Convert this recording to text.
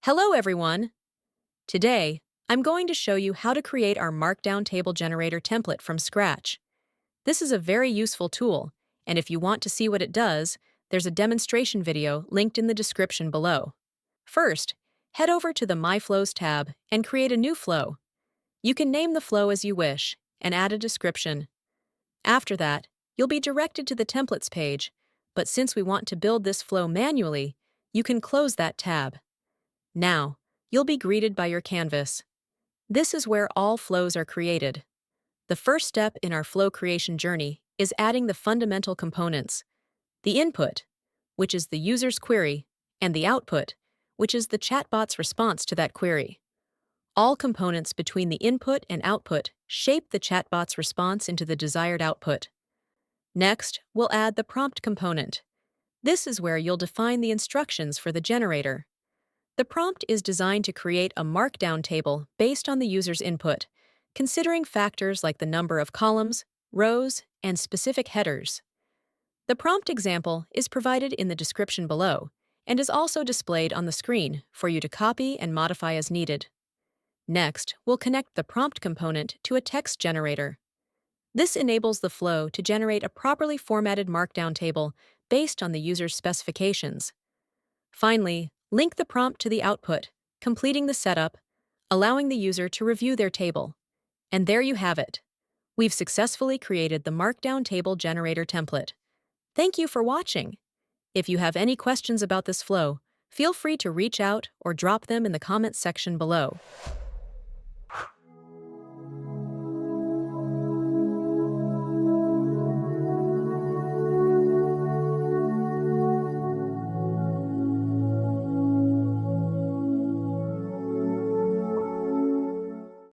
Hello, everyone! Today, I'm going to show you how to create our Markdown Table Generator template from scratch. This is a very useful tool, and if you want to see what it does, there's a demonstration video linked in the description below. First, head over to the My Flows tab and create a new flow. You can name the flow as you wish and add a description. After that, you'll be directed to the Templates page, but since we want to build this flow manually, you can close that tab. Now, you'll be greeted by your canvas. This is where all flows are created. The first step in our flow creation journey is adding the fundamental components: the input, which is the user's query, and the output, which is the chatbot's response to that query. All components between the input and output shape the chatbot's response into the desired output. Next, we'll add the prompt component. This is where you'll define the instructions for the generator. The prompt is designed to create a Markdown table based on the user's input, considering factors like the number of columns, rows, and specific headers. The prompt example is provided in the description below and is also displayed on the screen for you to copy and modify as needed. Next, we'll connect the prompt component to a text generator. This enables the flow to generate a properly formatted Markdown table based on the user's specifications. Finally, link the prompt to the output, completing the setup, allowing the user to review their table. And there you have it. We've successfully created the Markdown Table Generator template. Thank you for watching. If you have any questions about this flow, feel free to reach out or drop them in the comments section below.